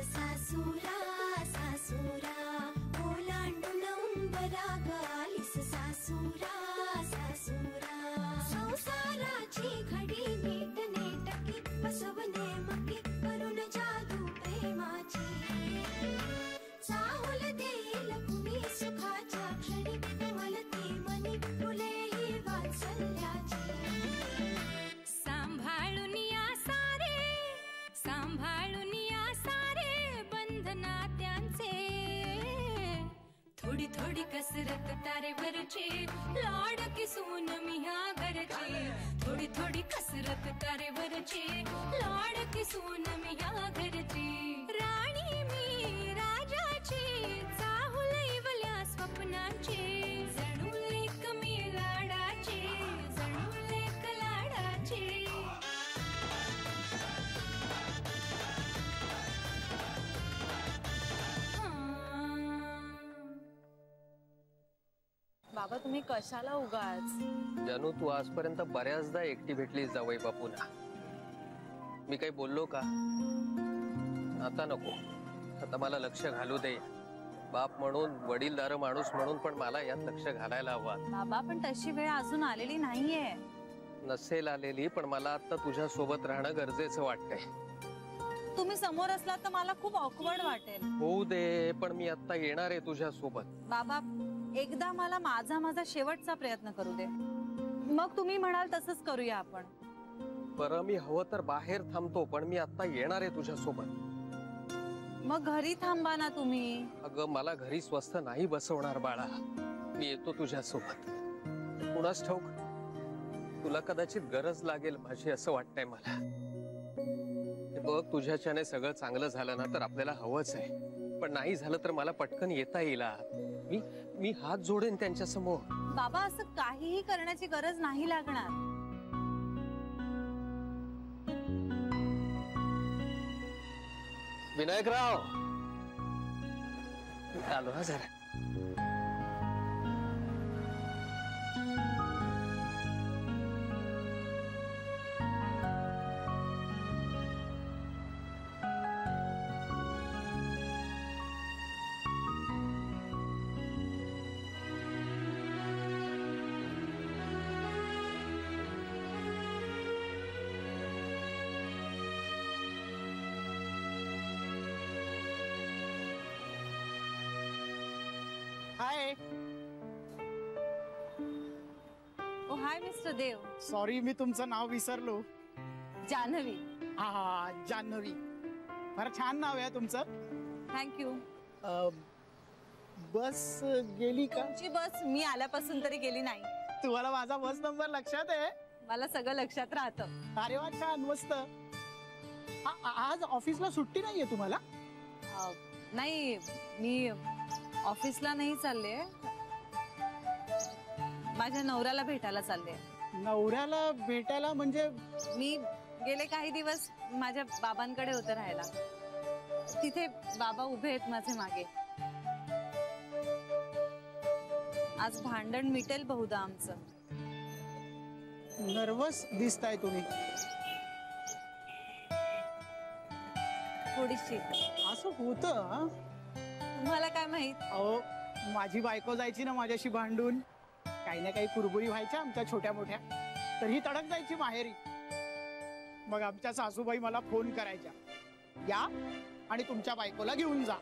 सासूरा सासूरा ओलांडून उंबरात आलीस सासूरा सासूरा संसाराची घडी नीट नेटकी बसवणे मकी करून जादू प्रेमाची चाहुल देईल कुणी सुखाच्या क्षणी कमलती मनी फुलेही वात्सल्याची सांभाळून या सारे बंधना त्यांचे थोडी थोडी कसरत तारेवरची लाडकी सून मी ह्या घरची थोडी थोडी कसरत तारेवरची लाडकी सून मी ह्या घरची राणी मी राजाची चाहुल इवल्या स्वप्नांची जणू लेक मी लाडाची जणू लेक लाडाची बाबा तुम्ही कशाला उगाच? जानू तू आजपर्यंत बऱ्याचदा एकटी भेटलीस जावई बापूंना. मी काही बोललो का? आता नको. आता मला लक्ष घालू दे. बाप म्हणून वडीलधार माणूस म्हणून पण मला यात लक्ष घालायला हवं. बाबा पण तशी वेळ अजून आलेली नाहीये. नसेल आलेली पण मला आता तुझ्या सोबत राहणं गरजेचं वाटतंय. तुम्ही समोर असलात तर मला खूप ऑकवर्ड वाटेल. होऊ दे पण मी आता येणार आहे तुझ्या सोबत. बाबा एकदा मला माझा शेवटचा प्रयत्न करू दे मग तुम्ही म्हणाल तसंच करूया आपण. बरं मी हवं तर बाहेर थांबतो पण मी आता येणार आहे तुझ्या सोबत. मग घरी थांबा ना तुम्ही. अगं मला घरी स्वस्थ नाही बसवणार बाळा. मी येतो तुझ्या सोबत. कुणास ठाऊक तुला कदाचित गरज लागेल माझी असं वाटतंय मला. बघ तुझ्याच्याने सगळं चांगलं झालं ना तर आपल्याला हवंच आहे पण नाही झालं तर मला पटकन येता येईल. मी हात जोडेन त्यांच्या समोर. बाबा असं काहीही करण्याची गरज नाही लागणार. विनायकराव आलो ना जरा. हाय. ओ हाय मिस्टर देव. सॉरी मी तुमचं नाव विसरलो. जान्हवी. हा जान्हवी. फार छान नाव आहे तुमचं. थँक्यू. बस गेली का? तुमची बस मी आल्यापासून तरी गेली नाही. तुम्हाला माझा बस नंबर लक्षात आहे? मला सगळं लक्षात राहतं. अरे वा छान मस्त. आज ऑफिसला सुट्टी नाहीये तुम्हाला? नाही मी ऑफिसला नाही चालले. माझ्या नवऱ्याला भेटायला चालले. नवऱ्याला भेटायला म्हणजे? मी गेले काही दिवस माझ्या बाबांकडे होते राहायला. तिथे बाबा उभे आहेत माझे मागे. आज भांडण मिटेल बहुधा आमचं. नर्वस दिसताय तुम्ही. थोडीशी. असं होतं? तुम्हाला काय माहित? अहो माझी बायको जायची ना माझ्याशी भांडून. काही ना काही कुरबुरी व्हायच्या आमच्या छोट्या मोठ्या. तर ही तडक जायची माहेरी. मग आमच्या सासूबाई मला फोन करायच्या, या आणि तुमच्या बायकोला घेऊन जा.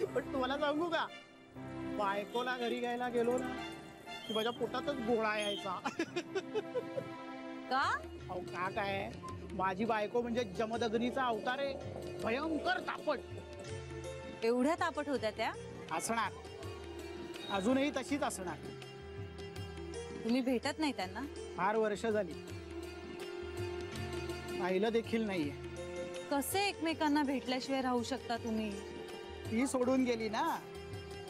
पण तुम्हाला सांगू का, बायकोला घरी घ्यायला गेलो ना की माझ्या पोटातच गोळा यायचा. का? अहो का काय, माझी बायको म्हणजे जमदग्नीचा अवतार आहे. भयंकर तापट. एवढ्या तापट होत्या त्या? असणार. अजूनही तशीच असणार. तुम्ही भेटत नाही त्यांना? फार वर्ष झाली. पाहिलं देखील नाहीये. कसे एकमेकांना भेटल्याशिवाय राहू शकता तुम्ही? ती सोडून गेली ना.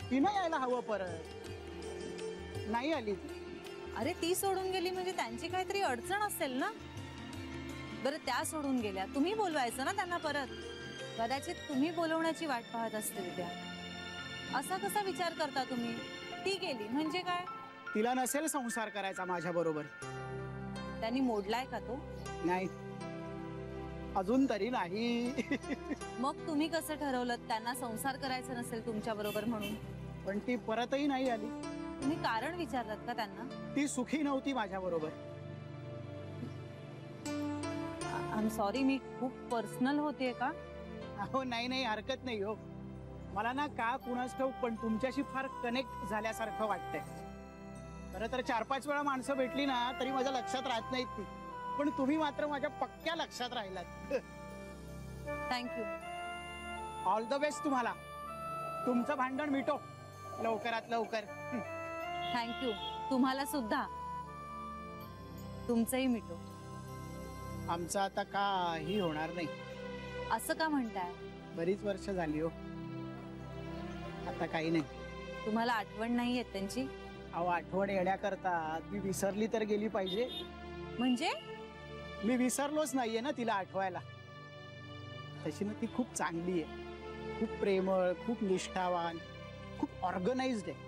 ती नाही यायला हवं परत. नाही आली ती. अरे ती सोडून गेली म्हणजे त्यांची काहीतरी अडचण असेल ना. बरं त्या सोडून गेल्या, तुम्ही बोलवायचं ना त्यांना परत. कदाचित तुम्ही बोलवण्याची वाट पाहत असतील त्या. असा कसा विचार करता तुम्ही? ती गेली म्हणजे काय? तिला नसेल संसार करायचा माझ्या बरोबर. त्यांनी मोडलाय का तो? नाही. अजून तरी नाही. मग तुम्ही कसं ठरवलं त्यांना संसार करायचा नसेल तुमच्या बरोबर म्हणून? पण ती परतही नाही आली. तुम्ही कारण विचारलं का त्यांना? ती सुखी नव्हती माझ्या बरोबर. आय एम सॉरी, मी खूप पर्सनल होतीये का? हो नाही नाही, हरकत नाही हो. मला ना का कुणास ठाऊक पण तुमच्याशी फार कनेक्ट झाल्यासारखं वाटतंय. खरं तर 4-5 वेळा माणसं भेटली ना तरी माझ्या लक्षात राहत नाहीत ती, पण तुम्ही मात्र माझ्या पक्क्या लक्षात राहिलात. थँक्यू. ऑल द बेस्ट तुम्हाला. तुमचं भांडण मिटो लवकरात लवकर. थँक्यू. तुम्हाला सुद्धा. तुमचंही मिटो. आमचं आता काही होणार नाही. असं का म्हणताय? बरीच वर्ष झाली हो. आता काही नाही. तुम्हाला आठवण नाही येत त्यांची? अहो, आठवण येण्याकरता ती विसरली तर गेली पाहिजे. म्हणजे? मी विसरलोच नाहीये ना तिला आठवायला. तशी ना ती खूप चांगली आहे, खूप प्रेमळ, खूप निष्ठावान, खूप ऑर्गनाइज्ड आहे.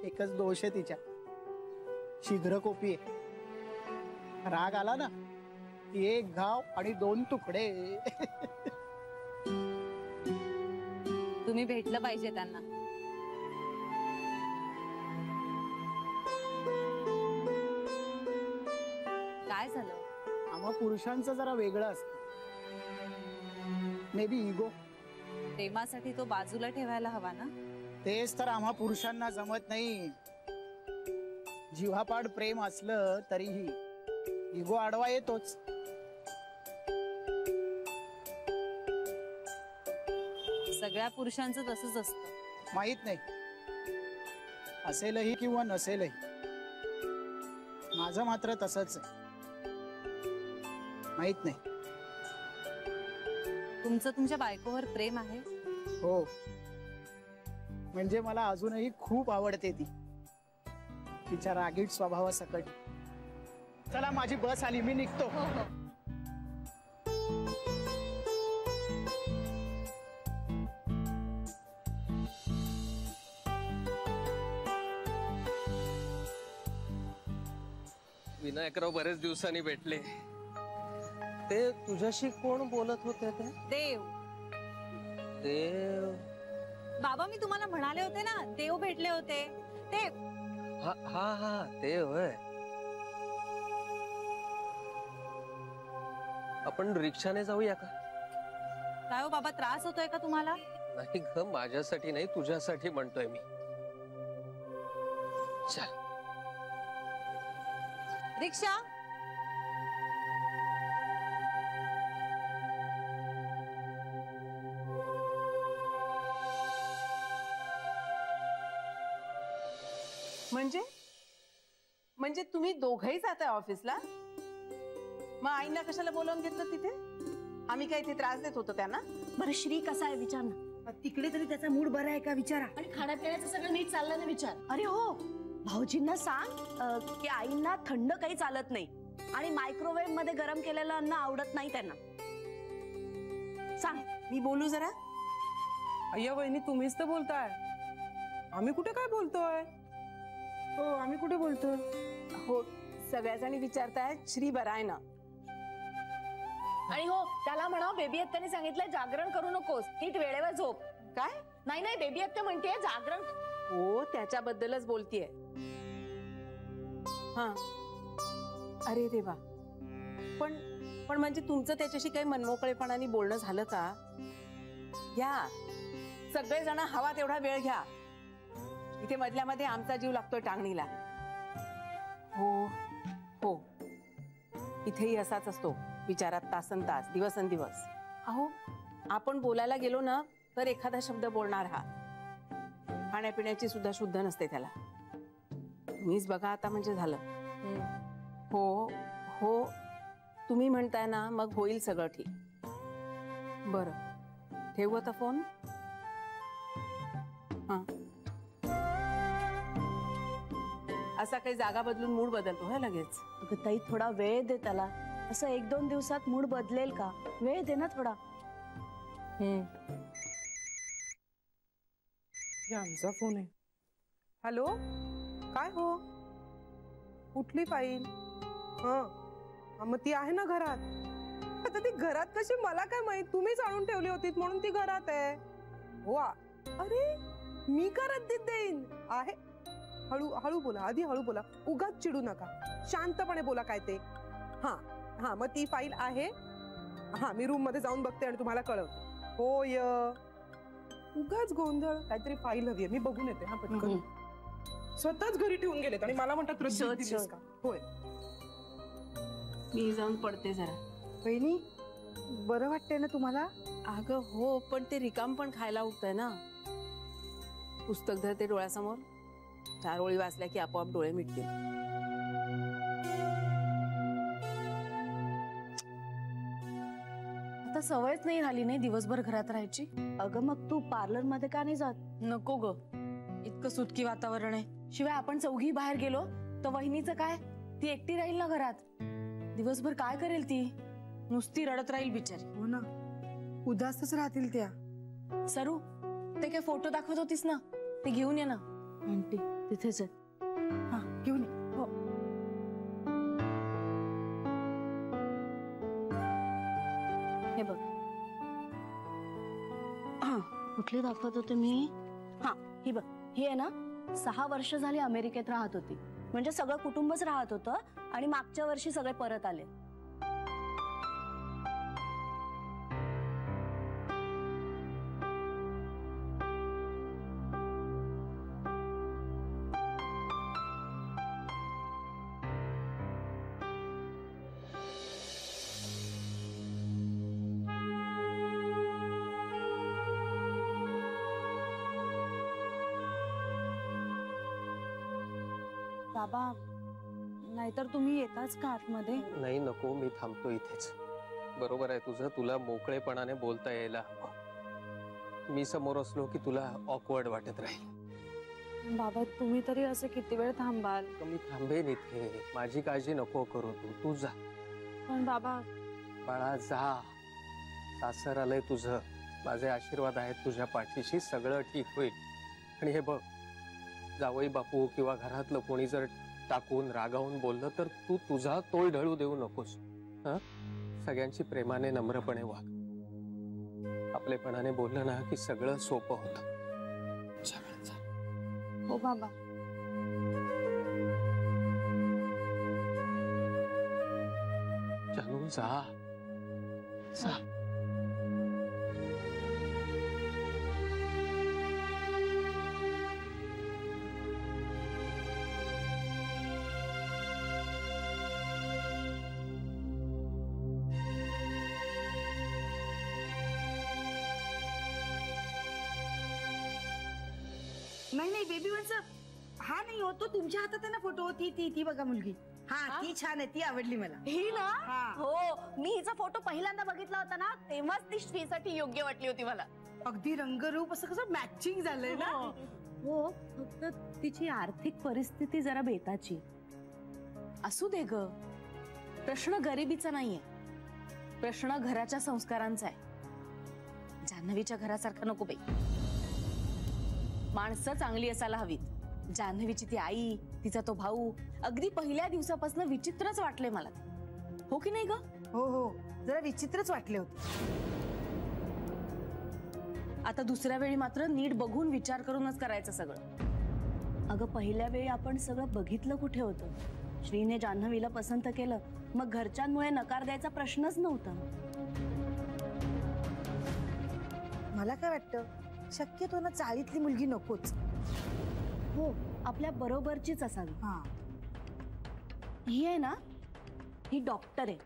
एकच दोष आहे तिच्या, शीघ्रकोपी आहे. राग आला ना की 1 घाव आणि 2 तुकडे. तुम्ही भेटलं पाहिजे त्यांना. काय झालं? आम्हा पुरुषांचं जरा वेगळं असतं. May be ego. प्रेमासाठी तो बाजूला ठेवायला हवा ना. तेच तर आम्हा पुरुषांना जमत नाही. जीवापाड प्रेम असलं तरीही इगो आडवा येतोच. सगळ्या पुरुषांचं तसंच असतं. माहित नाही, असेलही किंवा नसेलही. माझं मात्र तसंच आहे. माहित नाही. तुमचं तुमच्या बायकोवर प्रेम आहे? हो, म्हणजे मला अजूनही खूप आवडते ती, तिच्या रागीट स्वभावासकट. चला, माझी बस आली, मी निघतो. हो हो. विनायकराव बरेच दिवसांनी भेटले. ते तुझ्याशी कोण बोलत होते? ते देव. देव? बाबा, मी तुम्हाला म्हणाले होते ना, देव भेटले होते ते. हा हा हा, ते होय. आपण रिक्षाने जाऊया का? काय हो बाबा, त्रास होतोय का तुम्हाला? नाही ग, माझ्यासाठी नाही, तुझ्यासाठी म्हणतोय मी. चल. रिक्षा. म्हणजे तुम्ही दोघंही जाताय ऑफिसला? मग आईना कशाला बोलावून घेतलं तिथे? आम्ही काय इथे त्रास देत होतो त्यांना? बरं, श्री कसा आहे विचार ना. तिकडे तरी त्याचा मूड बरा आहे का विचारा. आणि खाण्यापिण्याचं सगळं नीट चाललं ना विचार. अरे हो, भाऊजींना सांग की आईंना थंड काही चालत नाही आणि मायक्रोवेव्ह मध्ये गरम केलेलं अन्न आवडत नाही त्यांना. सांग. मी बोलू जरा? अय्या वहिनी, तुम्हीच तर बोलताय. आम्ही कुठे काय बोलतोय? हो, आम्ही कुठे बोलतोय? हो, सगळ्याजणी विचारतायत श्री बरा आहे ना. आणि हो, त्याला म्हणा बेबी आत्याने सांगितलंय जागरण करू नकोस, नीट वेळेवर झोप. काय? नाही नाही, बेबी आत्या म्हणतेय जागरण. हो, त्याच्याबद्दलच बोलतीये. हा, अरे देवा. पण म्हणजे तुमचं त्याच्याशी काही मनमोकळेपणाने बोलणं झालं का? घ्या, सगळेजण हवा तेवढा वेळ घ्या. इथे मधल्या मध्ये आमचा जीव लागतोय टांगणीला. हो हो, इथेही असाच असतो विचारात तासनतास, दिवसेंदिवस. अहो, आपण बोलायला गेलो ना तर एखादा शब्द बोलणार हा. खाण्यापिण्याची सुद्धा शुद्ध नसते त्याला. तुम्हीच बघा आता, म्हणजे झालं. हो हो, तुम्ही म्हणताय ना, मग होईल सगळं ठीक. बरं, ठेवू आता फोन. हा, असा काही जागा बदलून मूड बदलतो हा लगेच. अगं ताई, थोडा वेळ दे त्याला. असं 1-2 दिवसात मूड बदलेल का? वेळ दे ना थोडा. आमचा फोन आहे. हॅलो, काय हो? कुठली फाईल? हा, मग ती आहे ना घरात. आता ती घरात कशी मला काय माहित, तुम्हीच आणून ठेवली होती म्हणून ती घरात आहे. हो अरे मी का रद्दीत देईन आहे. हळू हळू बोला, आधी हळू बोला, उगाच चिडू नका, शांतपणे बोला काय ते. हा हा मग ती फाईल आहे. हा मी रूम मध्ये जाऊन बघते आणि तुम्हाला कळवते. होय उगाच गोंधळ, काहीतरी फाईल हवी आहे, मी बघून येते. हा पटकन. स्वतःच घरी ठेवून गेलेत आणि मला म्हणतात रद्दीत शोध, दिलीस शोध. का. होय मी जाऊन पडते जरा. बहिणी बरं वाटतंय ना तुम्हाला? अगं हो, पण ते रिकाम पण खायला उठतंय ना. पुस्तक धरते डोळ्यासमोर, 4 ओळी वाचल्या की आपोआप डोळे मिटतील. आता सवयच नाही राहिली नाही दिवसभर घरात राहायची. अगं मग तू पार्लर मध्ये का नाही जात? नको ग, इतकं सुटकी वातावरण आहे. शिवाय आपण चौघी बाहेर गेलो तर वहिनीचं काय, ती एकटी राहील ना घरात. दिवसभर काय करेल ती, नुसती रडत राहील बिचारी. हो ना, उदासच राहतील त्या. सरू, ते काय फोटो दाखवत होतीस ना, ते घेऊन ये ना. आंटी तिथेच आहे. हा घेऊन ये. हो. हे बघ. कुठली दाखवत होते मी? हा ही बघ, ही आहे ना 6 वर्ष झाली अमेरिकेत राहत होती. म्हणजे सगळं कुटुंबच राहत होतं आणि मागच्या वर्षी सगळे परत आले. बाबा, नाहीतर तुम्ही येताच का आतमध्ये? नाही नको, मी थांबतो इथेच. बरोबर आहे तुझं, तुला मोकळेपणाने बोलता यायला हवं. मी समोर असलो की तुला ऑकवर्ड वाटत राहील. बाबा तुम्ही तरी असे किती वेळ थांबाल? मी थांबेन इथे, माझी काळजी नको करू तू जा. पण बाबा. बाळा जा, सासर आलंय तुझं, माझे आशीर्वाद आहेत तुझ्या पाठीशी, सगळं ठीक होईल. आणि हे बघ, जावई बापू किंवा घरातलं कोणी जर टाकून रागावून बोललं तर तू तुझा तोल ढळू देऊ नकोस. सगळ्यांची प्रेमाने नम्रपणे वाग. आपलेपणाने बोललं ना की सगळं सोपं होतं. हो बाबा. जानू जा जा. नाही नाही बेबी वंस हा नाही हो, तो तुमच्या हातात आहे ना फोटो. ती बघा मुलगी. हा ती छान आहे, ती आवडली मला. ही ना? हा. हो, मी हिचा फोटो पहिल्यांदा बघितला होता ना, तेव्हाच ती श्रीसाठी योग्य वाटली होती मला. अगदी रंगरूप असं कसं मॅचिंग झालंय ना. हो, फक्त तिची आर्थिक परिस्थिती जरा बेताची. असू दे ग, प्रश्न गरिबीचा नाहीये, प्रश्न घराच्या संस्कारांचा आहे. जान्हवीच्या घरासारखं नको बाई. माणसं चांगली असायला हवीत. जान्हवीची ती आई, तिचा तो भाऊ, अगदी पहिल्या दिवसापासून विचित्रच वाटले मला. हो की नाही ग? हो हो, जरा विचित्रच वाटले होते. आता दुसऱ्या वेळी मात्र नीट बघून विचार करूनच करायचं सगळं. अगं पहिल्या वेळी आपण सगळं बघितलं कुठे होतं. श्रीने जान्हवीला पसंत केलं, मग घरच्यांमुळे नकार द्यायचा प्रश्नच नव्हता. मला काय वाटतं, शक्यतो ना चाळीतली मुलगी नकोच. हो, आपल्या बरोबरचीच असावी. ही आहे ना, ही डॉक्टर आहे.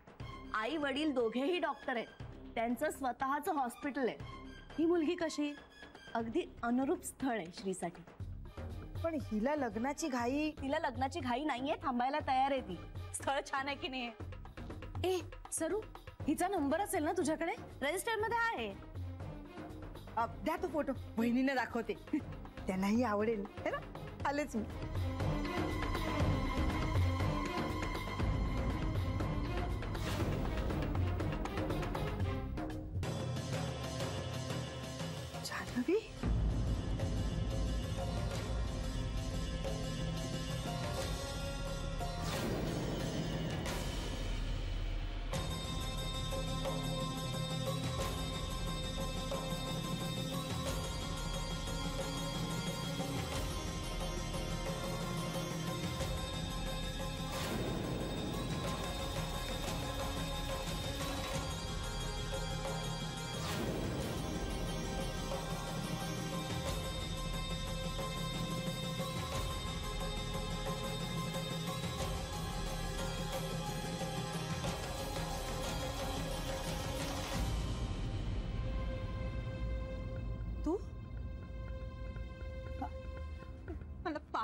आई वडील दोघेही डॉक्टर आहेत. त्यांचं स्वतःचं हॉस्पिटल आहे. ही मुलगी कशी, अगदी अनुरूप स्थळ आहे श्रीसाठी. पण हिला लग्नाची घाई. तिला लग्नाची घाई नाहीये, थांबायला तयार आहे ती. स्थळ छान आहे की नाही? ए सरू, हिचा नंबर असेल ना तुझ्याकडे? रजिस्टर मध्ये आहे. द्या तो फोटो, बहिणीने दाखवते. त्यांनाही आवडेल है ना. आलेच मी. जान्हवी,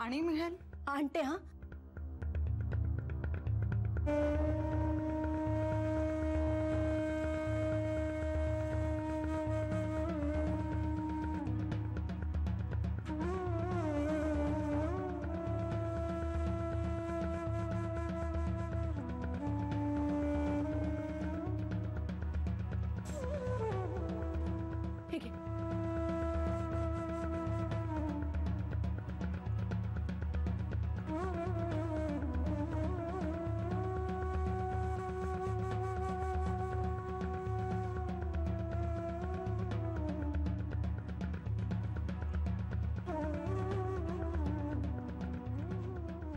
पाणी मिळेल? आणते हा. ठीक आहे.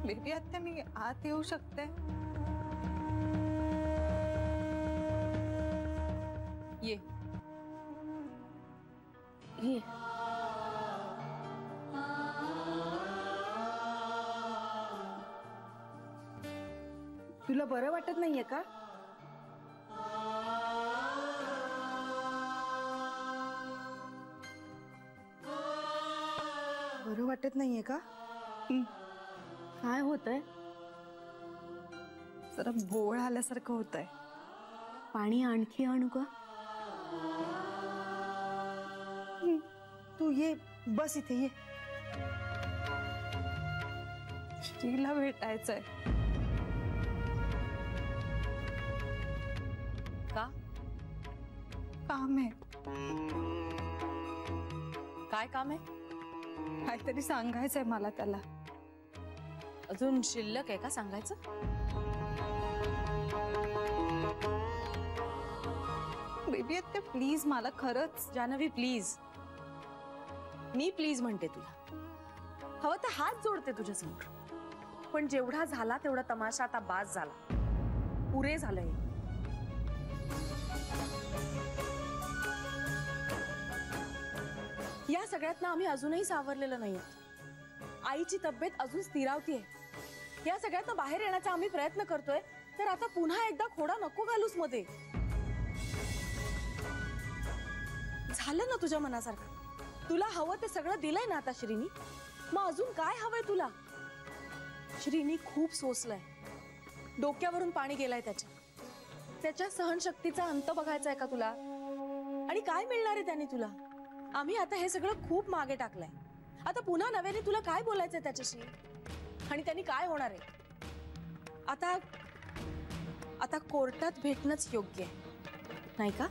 बेबी आत्या मी आत येऊ शकते? ये ये. तुला बरं वाटत नाहीये का? बरं वाटत नाहीये का? काय होतंय? जरा बोळ आल्यासारखं होतंय. पाणी आणखी आणू का? तू ये, बस इथे ये. श्रीला भेटायचंय. का? काम आहे. काय काम आहे? काहीतरी सांगायचंय मला त्याला. अजून शिल्लक आहे का सांगायचं? बेबी आत्या प्लीज, मला खरंच. जान्हवी प्लीज. मी प्लीज म्हणते तुला. हवं तर हात जोडते तुझ्या समोर. पण जेवढा झाला तेवढा तमाशा आता बास झाला. पुरे झालंय. या सगळ्यातनं आम्ही अजूनही सावरलेलं नाहीये. आईची तब्येत अजून स्थिरावतीये. या सगळ्यातनं बाहेर येण्याचा आम्ही प्रयत्न करतोय, तर आता पुन्हा एकदा खोडा नको घालूस मध्ये. झालं ना तुझ्या मनासारखं? तुला हवं ते सगळं दिलंय ना आता श्रीनी. मग अजून काय हवंय तुला? श्रीनी खूप सोसलंय. डोक्यावरून पाणी गेलंय त्याच्या सहनशक्तीचा अंत बघायचा आहे का तुला? आणि काय मिळणार आहे त्याने तुला? आम्ही आता हे सगळं खूप मागे टाकलंय. आता पुन्हा नव्याने तुला काय बोलायचंय त्याच्याशी? आणि त्यांनी काय होणार आहे? आता कोर्टात भेटणंच योग्य आहे नाही का?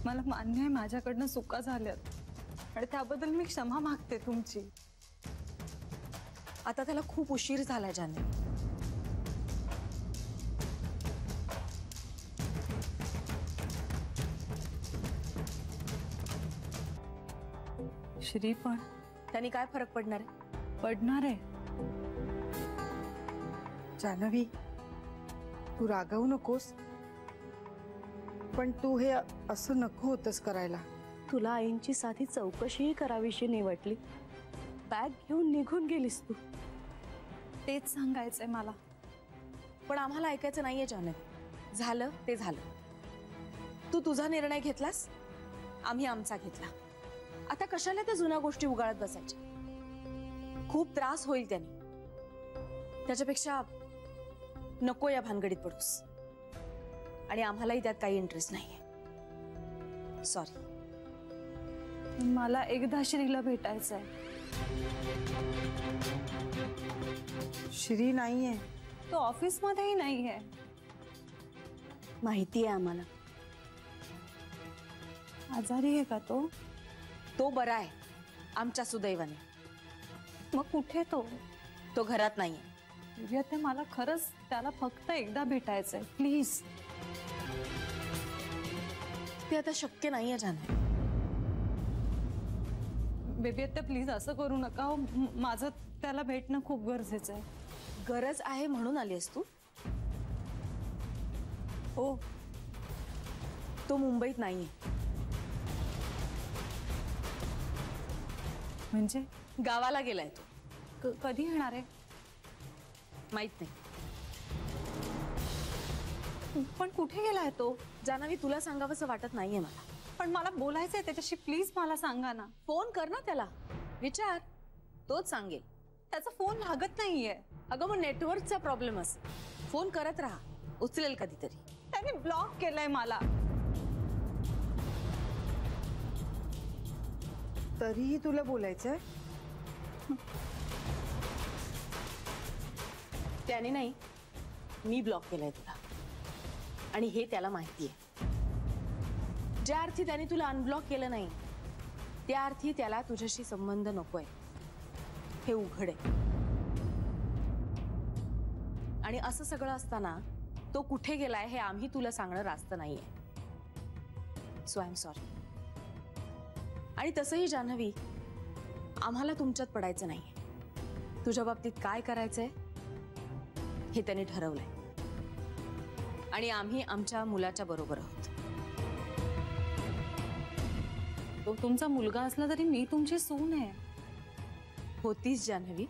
मला मान्य आहे माझ्याकडनं चुका झाल्यात आणि त्याबद्दल मी क्षमा मागते तुमची. आता त्याला खूप उशीर झालाय जान्हवी. श्री पण त्यांनी काय फरक पडणार आहे? पडणार आहे. जान्हवी, तू रागवू नकोस, पण तू हे असं नको होतंस करायला. तुला आईंची साधी चौकशीही करावीशी नाही वाटली. बॅग घेऊन निघून गेलीस तू. तेच सांगायचंय मला. पण आम्हाला ऐकायचं नाहीये जान्हवी. झालं ते झालं. तू तुझा निर्णय घेतलास, आम्ही आमचा घेतला. आता कशाला त्या जुन्या गोष्टी उगाळत बसायच्या? खूप त्रास होईल त्याने. त्याच्यापेक्षा नको या भानगडीत पडूस. आणि आम्हालाही त्यात काही इंटरेस्ट नाहीये. सॉरी. मला एकदा श्रीला भेटायचंय. श्री नाहीये. तो ऑफिसमध्येही नाहीये. माहिती आहे आम्हाला. आजारी आहे का तो? तो बरा आहे आमच्या सुदैवाने. मग कुठे तो? तो घरात नाहीये. बेबी आत्या मला खरंच त्याला फक्त एकदा भेटायचंय प्लीज. ते आता शक्य नाहीये जान्हवी. बेबी आत्या प्लीज असं करू नका. माझं त्याला भेटणं खूप गरजेचं आहे. गरज आहे म्हणून आलीस तू? हो. तो मुंबईत नाहीये. म्हणजे गावाला गेलाय तो. कधी येणार आहे? माहित नाही. पण कुठे गेलाय तो? जान्हवी, तुला सांगावंसं वाटत नाहीये मला. पण मला बोलायचंय त्याच्याशी, प्लीज मला सांगा ना. फोन कर ना त्याला, विचार, तोच सांगेल. त्याचा फोन लागत नाहीये. अगं मग नेटवर्कचा प्रॉब्लेम असेल. फोन करत राहा, उचलेल कधीतरी. त्याने ब्लॉक केलंय मला. तरीही तुला बोलायचंय? त्याने नाही, मी ब्लॉक केलंय तुला, आणि हे त्याला माहितीये. ज्या अर्थी त्याने तुला अनब्लॉक केलं नाही, त्या अर्थी त्याला तुझ्याशी संबंध नकोय, हे उघड आहे. आणि असं सगळं असताना तो कुठे गेलाय हे आम्ही तुला सांगणं रास्त नाहीये. So I am sorry. आणि तसंही जान्हवी, आम्हाला तुमच्यात पडायचं नाहीये. तुझ्या बाबतीत काय करायचंय हे त्याने ठरवलंय, आणि आम्ही आमच्या मुलाच्या बरोबर आहोत. तो तुमचा मुलगा असला तरी मी तुमची सून आहे. होतीस जान्हवी.